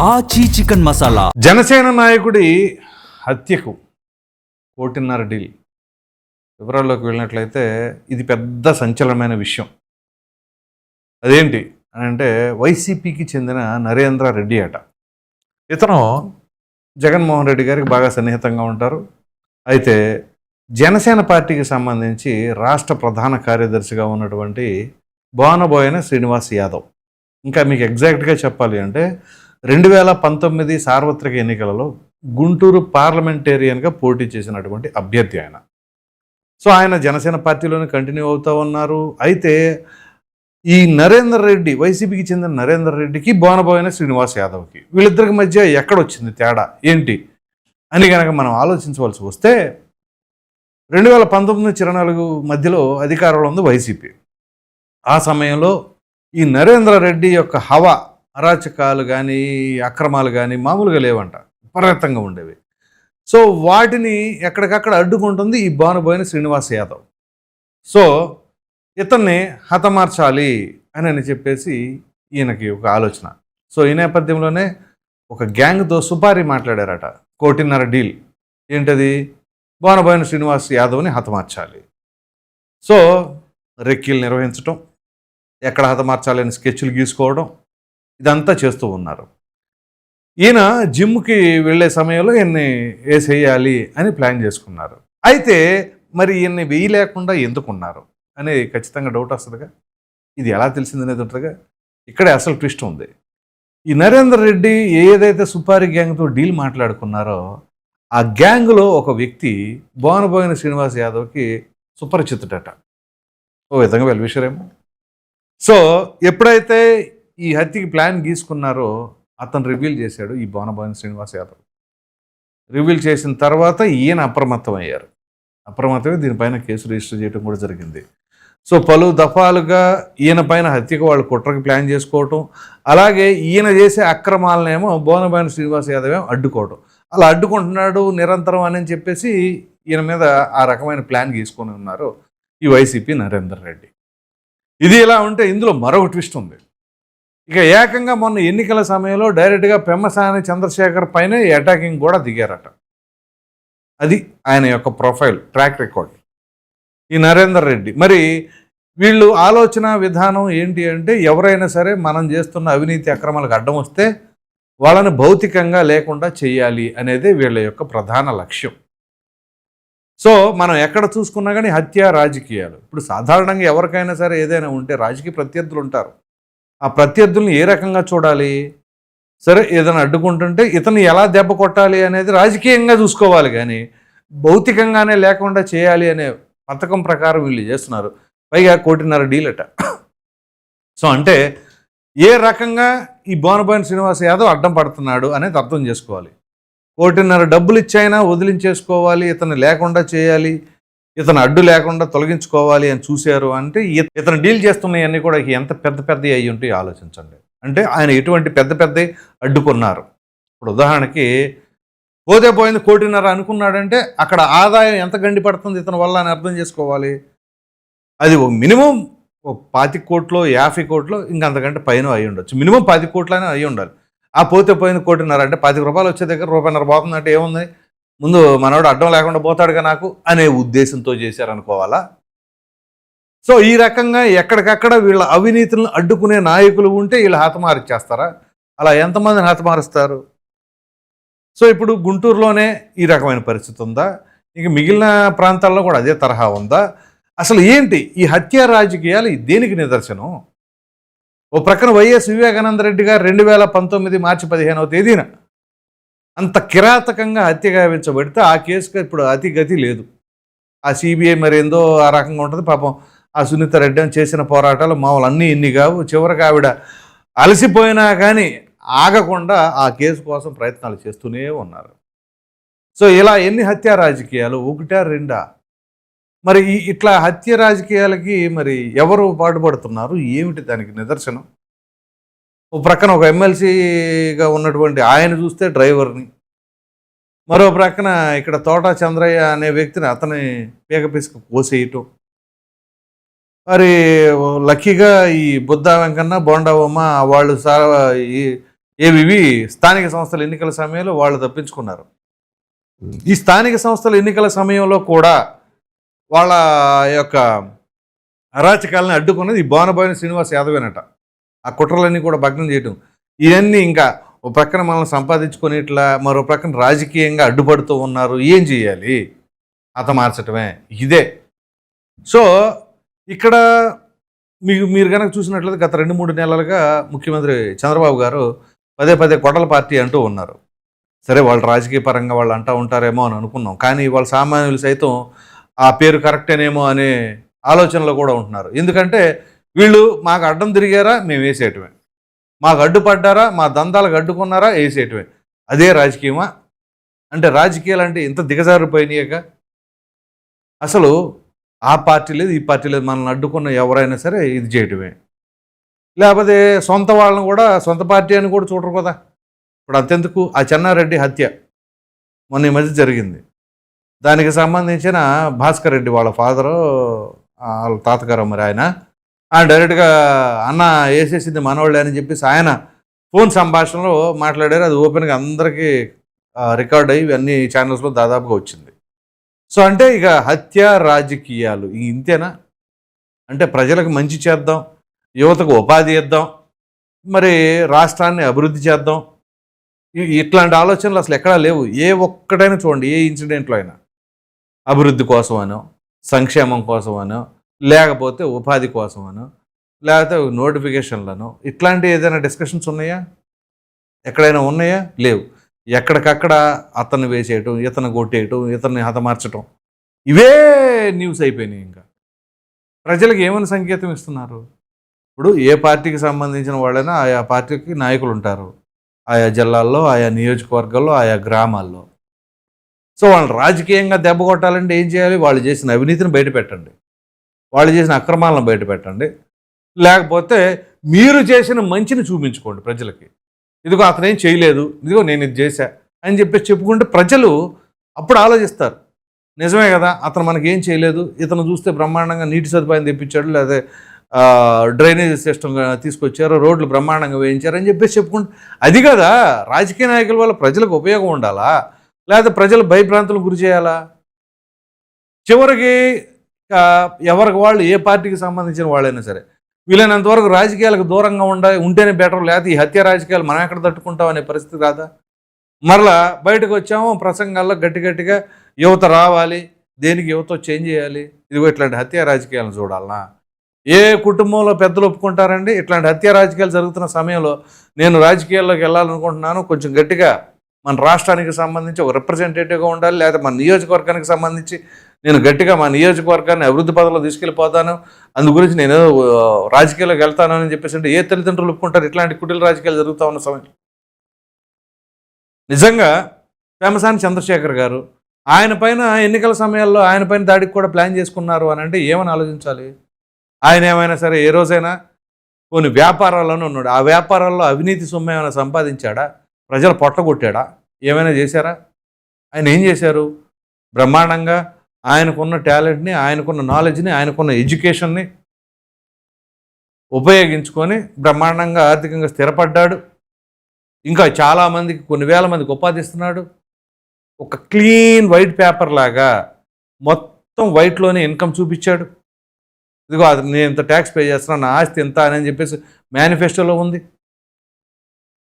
ఆచి చికెన్ మసాలా. జనసేన నాయకుడి హత్యకు 1.5 కోటి డీల్. వివరాల్లోకి వెళ్ళినట్లయితే ఇది పెద్ద సంచలనమైన విషయం. అదేంటి అని అంటే వైసీపీకి చెందిన నరేంద్ర రెడ్డి అట. ఇతను జగన్మోహన్ రెడ్డి గారికి బాగా సన్నిహితంగా ఉంటారు. అయితే జనసేన పార్టీకి సంబంధించి రాష్ట్ర ప్రధాన కార్యదర్శిగా ఉన్నటువంటి బోనబోయిన శ్రీనివాస్ యాదవ్, ఇంకా మీకు ఎగ్జాక్ట్గా చెప్పాలి అంటే 2019 సార్వత్రిక ఎన్నికలలో గుంటూరు పార్లమెంటేరియన్గా పోటీ చేసినటువంటి అభ్యర్థి ఆయన. సో ఆయన జనసేన పార్టీలోనే కంటిన్యూ అవుతూ ఉన్నారు. అయితే ఈ నరేందర్ రెడ్డి, వైసీపీకి చెందిన నరేందర్ రెడ్డికి బోనబోయిన శ్రీనివాస్ యాదవ్కి వీళ్ళిద్దరికి మధ్య ఎక్కడొచ్చింది తేడా ఏంటి అని కనుక మనం ఆలోచించవలసి వస్తే 2019-24 మధ్యలో అధికారంలో ఉంది వైసీపీ. ఆ సమయంలో ఈ నరేంద్ర రెడ్డి యొక్క హవా, అరాచకాలు కానీ అక్రమాలు కానీ మామూలుగా లేవంట, విపరీతంగా ఉండేవి. సో వాటిని ఎక్కడికక్కడ అడ్డుకుంటుంది ఈ బోనబోయిన శ్రీనివాస్ యాదవ్. సో ఇతన్ని హతమార్చాలి అని చెప్పేసి ఈయనకి ఒక ఆలోచన. సో ఈ నేపథ్యంలోనే ఒక గ్యాంగ్తో సుపారీ మాట్లాడారట. 1.5 కోటి డీల్ ఏంటది? బోనబోయిన శ్రీనివాస్ యాదవ్ని హతమార్చాలి. సో రెక్కీలు నిర్వహించటం, ఎక్కడ హతమార్చాలి అని స్కెచ్లు గీసుకోవడం, ఇదంతా చేస్తూ ఉన్నారు. ఈయన జిమ్కి వెళ్ళే సమయంలో ఈయన్ని వేసేయాలి అని ప్లాన్ చేసుకున్నారు. అయితే మరి ఈయన్ని వేయలేకుండా ఎందుకున్నారు అని ఖచ్చితంగా డౌట్ వస్తుందిగా. ఇది ఎలా తెలిసిందనేది ఉంటుందిగా. ఇక్కడే అసలు ట్విస్ట్ ఉంది. ఈ నరేందర్ రెడ్డి ఏదైతే సుపారీ గ్యాంగ్తో డీల్ మాట్లాడుకున్నారో ఆ గ్యాంగ్లో ఒక వ్యక్తి బోనబోయిన శ్రీనివాస్ యాదవ్కి సుపరిచితుడట. ఓ విధంగా వెల్విషరేమో. సో ఎప్పుడైతే ఈ హత్యకి ప్లాన్ గీసుకున్నారో అతను రివీల్ చేశాడు, ఈ బోనబోయిన శ్రీనివాస్ యాదవ్. రివీల్ చేసిన తర్వాత ఈయన అప్రమత్తమయ్యారు. అప్రమత్తమై దీనిపైన కేసు రిజిస్టర్ చేయడం కూడా జరిగింది. సో పలు దఫాలుగా ఈయన పైన హత్యకు వాళ్ళు కుట్రకి ప్లాన్ చేసుకోవటం, అలాగే ఈయన చేసే అక్రమాలనేమో బోనబోయిన శ్రీనివాస్ యాదవ్ ఏమో అడ్డుకోవటం. అలా అడ్డుకుంటున్నాడు నిరంతరం అని చెప్పేసి ఈయన మీద ఆ రకమైన ప్లాన్ గీసుకొని ఉన్నారు ఈ వైసీపీ నరేందర్ రెడ్డి. ఇది ఇలా ఉంటే ఇందులో మరొక ట్విస్ట్ ఉంది. ఇక ఏకంగా మొన్న ఎన్నికల సమయంలో డైరెక్ట్గా పెమ్మసాని చంద్రశేఖర్ పైనే అటాకింగ్ కూడా దిగారట. అది ఆయన యొక్క ప్రొఫైల్, ట్రాక్ రికార్డ్ ఈ నరేందర్ రెడ్డి. మరి వీళ్ళు ఆలోచన విధానం ఏంటి అంటే ఎవరైనా సరే మనం చేస్తున్న అవినీతి అక్రమాలకు అడ్డం వస్తే వాళ్ళని భౌతికంగా లేకుండా చేయాలి అనేది వీళ్ళ యొక్క ప్రధాన లక్ష్యం. సో మనం ఎక్కడ చూసుకున్నా కానీ హత్య రాజకీయాలు. ఇప్పుడు సాధారణంగా ఎవరికైనా సరే ఏదైనా ఉంటే రాజకీయ ప్రత్యర్థులు ఉంటారు. ఆ ప్రత్యర్థుల్ని ఏ రకంగా చూడాలి? సరే ఏదైనా అడ్డుకుంటుంటే ఇతను ఎలా దెబ్బ కొట్టాలి అనేది రాజకీయంగా చూసుకోవాలి, కానీ భౌతికంగానే లేకుండా చేయాలి అనే పథకం ప్రకారం వీళ్ళు చేస్తున్నారు. పైగా 1.5 కోటి డీల్ అట. సో అంటే ఏ రకంగా ఈ బోనబోయిన శ్రీనివాస్ యాదవ్ అడ్డం పడుతున్నాడు అనేది అర్థం చేసుకోవాలి. 1.5 కోటి డబ్బులు ఇచ్చైనా వదిలించేసుకోవాలి, ఇతను లేకుండా చేయాలి, ఇతను అడ్డు లేకుండా తొలగించుకోవాలి అని చూశారు అంటే ఇతను డీల్ చేస్తున్నాయన్నీ కూడా ఎంత పెద్ద పెద్దవి అయ్యి ఉంటాయి ఆలోచించండి. అంటే ఆయన ఎటువంటి పెద్ద పెద్దవి అడ్డుకున్నారు. ఇప్పుడు ఉదాహరణకి పోతే పోయింది 1.5 కోటి అనుకున్నాడంటే అక్కడ ఆదాయం ఎంత గండి పడుతుంది ఇతని వల్ల అని అర్థం చేసుకోవాలి. అది మినిమం 25 కోట్లు 50 కోట్లు ఇంకంతకంటే పైన అయి ఉండొచ్చు. మినిమం 10 కోట్లనే అయి ఉండాలి. ఆ పోతే పోయింది 1.5 కోటి అంటే 10 రూపాయలు వచ్చే దగ్గర రూపాయన్నర పోతుందంటే ఏముంది, ముందు మనోడు అడ్డం లేకుండా పోతాడుగా నాకు అనే ఉద్దేశంతో చేశారనుకోవాలా. సో ఈ రకంగా ఎక్కడికక్కడ వీళ్ళ అవినీతులను అడ్డుకునే నాయకులు ఉంటే వీళ్ళు హతమారిచ్చేస్తారా? అలా ఎంతమందిని హతమారుస్తారు? సో ఇప్పుడు గుంటూరులోనే ఈ రకమైన పరిస్థితి ఉందా? ఇక మిగిలిన ప్రాంతాల్లో కూడా అదే తరహా ఉందా? అసలు ఏంటి ఈ హత్య రాజకీయాలు దేనికి నిదర్శనం? ఓ ప్రక్కన వైఎస్ వివేకానంద రెడ్డి గారు 2019 మార్చి 15వ తేదీన అంత కిరాతకంగా హత్య గావించబడితే ఆ కేసుకి ఇప్పుడు అతిగతి లేదు. ఆ సిబిఐ మరి ఏందో ఆ రకంగా ఉంటుంది. పాపం ఆ సునీత రెడ్డి అని చేసిన పోరాటాలు మామూలు అన్నీ ఇన్ని కావు. చివరికి ఆవిడ అలసిపోయినా కానీ ఆగకుండా ఆ కేసు కోసం ప్రయత్నాలు చేస్తూనే ఉన్నారు. సో ఇలా ఎన్ని హత్య రాజకీయాలు? 1, 2? మరి ఇట్లా హత్య రాజకీయాలకి మరి ఎవరు పాటుపడుతున్నారు? ఏమిటి దానికి నిదర్శనం? ఓ ప్రక్కన ఒక ఎమ్మెల్సీగా ఉన్నటువంటి ఆయన చూస్తే డ్రైవర్ని, మరో ప్రక్కన ఇక్కడ తోట చంద్రయ్య అనే వ్యక్తిని అతని పీక పిసుకు కోసేయటం, మరి లక్కీగా ఈ బుద్ధ వెంకన్న, బోండాబొమ్మ వాళ్ళు ఏవివి స్థానిక సంస్థల ఎన్నికల సమయంలో వాళ్ళు తప్పించుకున్నారు. ఈ స్థానిక సంస్థల ఎన్నికల సమయంలో కూడా వాళ్ళ యొక్క అరాచకాలని అడ్డుకున్నది ఈ బోనబోయిన శ్రీనివాస్ యాదవేనట. ఆ కుట్రలన్నీ కూడా భగ్నం చేయటం, ఇవన్నీ ఇంకా ఒక ప్రక్కన మనల్ని సంపాదించుకొని ఇట్లా మరో ప్రక్కన రాజకీయంగా అడ్డుపడుతూ ఉన్నారు. ఏం చేయాలి? హతమార్చటమే ఇదే. సో ఇక్కడ మీరు కనుక చూసినట్లయితే గత 2-3 నెలలుగా ముఖ్యమంత్రి చంద్రబాబు గారు పదే పదే కొడల పార్టీ అంటూ ఉన్నారు. సరే వాళ్ళు రాజకీయ పరంగా వాళ్ళు అంటూ ఉంటారేమో అని అనుకున్నాం, కానీ వాళ్ళ సామాన్యులు సైతం ఆ పేరు కరెక్టేనేమో అనే ఆలోచనలో కూడా ఉంటున్నారు. ఎందుకంటే వీళ్ళు మాకు అడ్డం తిరిగారా మేము వేసేయటమే, మాకు అడ్డుపడ్డారా మా దందాలకు అడ్డుకున్నారా వేసేయటమే. అదే రాజకీయమా? అంటే రాజకీయాలు అంటే ఇంత దిగజారిపోయినాయక. అసలు ఆ పార్టీ లేదు ఈ పార్టీ లేదు, మనల్ని అడ్డుకున్న ఎవరైనా సరే ఇది చేయటమే. లేకపోతే సొంత వాళ్ళని కూడా సొంత పార్టీ అని కూడా చూడరు కదా. ఇప్పుడు అంతెందుకు, ఆ చెన్నారెడ్డి హత్య మొన్న ఈ మధ్య జరిగింది. దానికి సంబంధించిన భాస్కర్ రెడ్డి వాళ్ళ ఫాదరు, వాళ్ళ తాతగారు, మరి ఆయన డైరెక్ట్గా అన్న వేసేసింది మనవాళ్ళే అని చెప్పేసి ఆయన ఫోన్ సంభాషణలో మాట్లాడారు. అది ఓపెన్గా అందరికీ రికార్డ్ అయ్యి అన్ని ఛానల్స్లో దాదాపుగా వచ్చింది. సో అంటే ఇక హత్య రాజకీయాలు ఇంతేనా? అంటే ప్రజలకు మంచి చేద్దాం, యువతకు ఉపాధి ఇద్దాం, మరి రాష్ట్రాన్ని అభివృద్ధి చేద్దాం, ఇట్లాంటి ఆలోచనలు అసలు ఎక్కడా లేవు. ఏ ఒక్కటైనా చూడండి, ఏ ఇన్సిడెంట్లో అయినా అభివృద్ధి కోసమనో, సంక్షేమం కోసమనో, లేకపోతే ఉపాధి కోసమనో, లేకపోతే నోటిఫికేషన్లను, ఇట్లాంటి ఏదైనా డిస్కషన్స్ ఉన్నాయా? ఎక్కడైనా ఉన్నాయా? లేవు. ఎక్కడికక్కడ అతన్ని వేసేయటం, ఇతను కొట్టేయటం, ఇతన్ని హతమార్చటం, ఇవే న్యూస్ అయిపోయినాయి. ఇంకా ప్రజలకు ఏమని సంకేతం ఇస్తున్నారు? ఇప్పుడు ఏ పార్టీకి సంబంధించిన వాళ్ళైనా ఆయా పార్టీకి నాయకులు ఉంటారు, ఆయా జిల్లాల్లో, ఆయా నియోజకవర్గాల్లో, ఆయా గ్రామాల్లో. సో వాళ్ళని రాజకీయంగా దెబ్బ కొట్టాలంటే ఏం చేయాలి? వాళ్ళు చేసిన అవినీతిని బయట పెట్టండి, వాళ్ళు చేసిన అక్రమాలను బయట పెట్టండి, లేకపోతే మీరు చేసిన మంచిని చూపించుకోండి ప్రజలకి. ఇదిగో అతనేం చేయలేదు, ఇదిగో నేను ఇది చేశా అని చెప్పేసి చెప్పుకుంటే ప్రజలు అప్పుడు ఆలోచిస్తారు, నిజమే కదా అతను మనకి ఏం చేయలేదు, ఇతను చూస్తే బ్రహ్మాండంగా నీటి సదుపాయం తెప్పించాడు, లేదా డ్రైనేజ్ సిస్టమ్ తీసుకొచ్చారు, రోడ్లు బ్రహ్మాండంగా వేయించారు అని చెప్పేసి చెప్పుకుంటే అది కదా రాజకీయ నాయకుల వల్ల ప్రజలకు ఉపయోగం ఉండాలా, లేదా ప్రజలు భయభ్రాంతులకు గురి చేయాలా? చివరికి ఎవరికి వాళ్ళు ఏ పార్టీకి సంబంధించిన వాళ్ళైనా సరే వీలైనంతవరకు రాజకీయాలకు దూరంగా ఉంటేనే బెటర్, లేకపోతే ఈ హత్య రాజకీయాలు మనం ఎక్కడ తట్టుకుంటాం అనే పరిస్థితి రాదా? మరలా బయటకు వచ్చాము ప్రసంగాల్లో గట్టిగా యువత రావాలి, దేనికి యువత చేంజ్ చేయాలి, ఇదిగో ఇట్లాంటి హత్య రాజకీయాలను చూడాలనా? ఏ కుటుంబంలో పెద్దలు ఒప్పుకుంటారండి? ఇట్లాంటి హత్య రాజకీయాలు జరుగుతున్న సమయంలో నేను రాజకీయాల్లోకి వెళ్ళాలనుకుంటున్నాను, కొంచెం గట్టిగా మన రాష్ట్రానికి సంబంధించి ఒక రిప్రజెంటేటివ్గా ఉండాలి, లేదా మన నియోజకవర్గానికి సంబంధించి నేను గట్టిగా మా నియోజకవర్గాన్ని అభివృద్ధి పదంలో తీసుకెళ్ళిపోతాను, అందు గురించి నేను రాజకీయాల్లోకి వెళ్తాను అని చెప్పేసి అంటే ఏ తల్లిదండ్రులు ఒప్పుకుంటారు ఇట్లాంటి కుటిల రాజకీయాలు జరుగుతూ ఉన్న సమయం? నిజంగా పెమ్మసాని చంద్రశేఖర్ గారు ఆయన పైన ఎన్నికల సమయాల్లో ఆయన పైన దాడికి కూడా ప్లాన్ చేసుకున్నారు అని అంటే ఏమని ఆలోచించాలి? ఆయన ఏమైనా సరే ఏ రోజైనా కొన్ని వ్యాపారాల్లోనే ఉన్నాడు, ఆ వ్యాపారాల్లో అవినీతి సొమ్ము ఏమైనా సంపాదించాడా? ప్రజలు పొట్టగొట్టాడా? ఏమైనా చేశారా? ఆయన ఏం చేశారు? బ్రహ్మాండంగా ఆయనకున్న టాలెంట్ని, ఆయనకున్న నాలెడ్జ్ని, ఆయనకున్న ఎడ్యుకేషన్ని ఉపయోగించుకొని బ్రహ్మాండంగా ఆర్థికంగా స్థిరపడ్డాడు. ఇంకా చాలామందికి, కొన్ని వేల మందికి ఉపాధి ఇస్తున్నాడు. ఒక క్లీన్ వైట్ పేపర్ లాగా మొత్తం వైట్లోనే ఇన్కమ్ చూపించాడు. ఇదిగో అది నేను ఇంత ట్యాక్స్ పే చేస్తున్నాను, నా ఆస్తి ఎంత అని చెప్పేసి మేనిఫెస్టోలో ఉంది.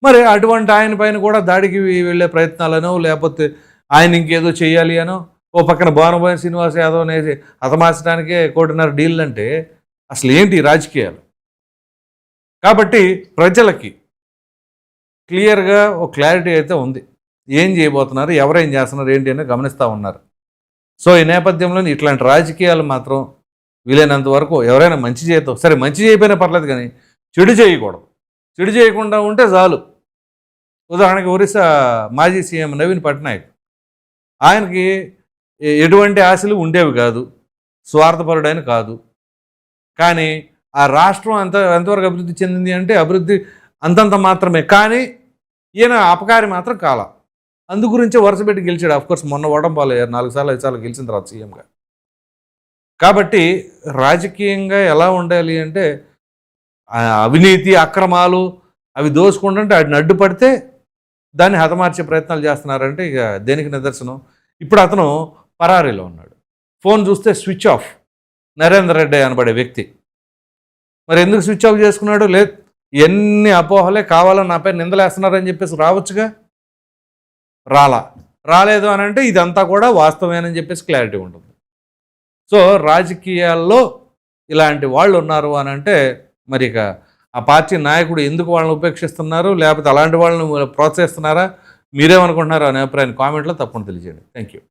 మరి అటువంటి ఆయన పైన కూడా దాడికి వెళ్ళే ప్రయత్నాలనో, లేకపోతే ఆయన ఇంకేదో చేయాలి అనో, ఓ పక్కన బోనబోయిన శ్రీనివాస్ యాదవ్ అనేది హతమార్చడానికే 1.5 కోటి డీల్ అంటే అసలు ఏంటి రాజకీయాలు? కాబట్టి ప్రజలకి క్లియర్గా ఒక క్లారిటీ అయితే ఉంది, ఏం చేయబోతున్నారు, ఎవరేం చేస్తున్నారు ఏంటి అని గమనిస్తూ ఉన్నారు. సో ఈ నేపథ్యంలో ఇట్లాంటి రాజకీయాలు మాత్రం వీలైనంత వరకు ఎవరైనా మంచి చేయతాం, సరే మంచి చేయకపోయినా పర్లేదు, కానీ చెడు చేయకూడదు. చెడు చేయకుండా ఉంటే చాలు. ఉదాహరణకి ఒరిస్సా మాజీ సీఎం నవీన్ పట్నాయక్, ఆయనకి ఎటువంటి ఆశలు ఉండేవి కాదు, స్వార్థపరుడైన కాదు, కానీ ఆ రాష్ట్రం ఎంతవరకు అభివృద్ధి చెందింది అంటే అభివృద్ధి అంతంత మాత్రమే, కానీ ఈయన అపకారి మాత్రం కాల. అందు గురించే వరుస పెట్టి గెలిచాడు. అఫ్కోర్స్ మొన్న ఓడంపాలయ్యారు 4 సార్లు 5 సార్లు గెలిచిన తర్వాత సీఎంగా. కాబట్టి రాజకీయంగా ఎలా ఉండాలి అంటే అవినీతి అక్రమాలు అవి దోసుకుంటుంటే వాటిని అడ్డుపడితే దాన్ని హతమార్చే ప్రయత్నాలు చేస్తున్నారంటే ఇక దేనికి నిదర్శనం? ఇప్పుడు అతను పరారీలో ఉన్నాడు. ఫోన్ చూస్తే స్విచ్ ఆఫ్. నరేందర్ రెడ్డి అనబడే వ్యక్తి మరి ఎందుకు స్విచ్ ఆఫ్ చేసుకున్నాడు? లేదు, ఎన్ని అపోహలే కావాలని నాపై నిందలేస్తున్నారని చెప్పేసి రావచ్చుగా. రాలేదు అని అంటే ఇదంతా కూడా వాస్తవేనని చెప్పేసి క్లారిటీ ఉంటుంది. సో రాజకీయాల్లో ఇలాంటి వాళ్ళు ఉన్నారు అని అంటే మరి ఇక ఆ పార్టీ నాయకుడు ఎందుకు వాళ్ళని ఉపేక్షిస్తున్నారు, లేకపోతే అలాంటి వాళ్ళని ప్రోత్సహిస్తున్నారా, మీరేమనుకుంటున్నారో అనే అభిప్రాయాన్ని కామెంట్లో తప్పకుండా తెలియజేయండి. Thank you.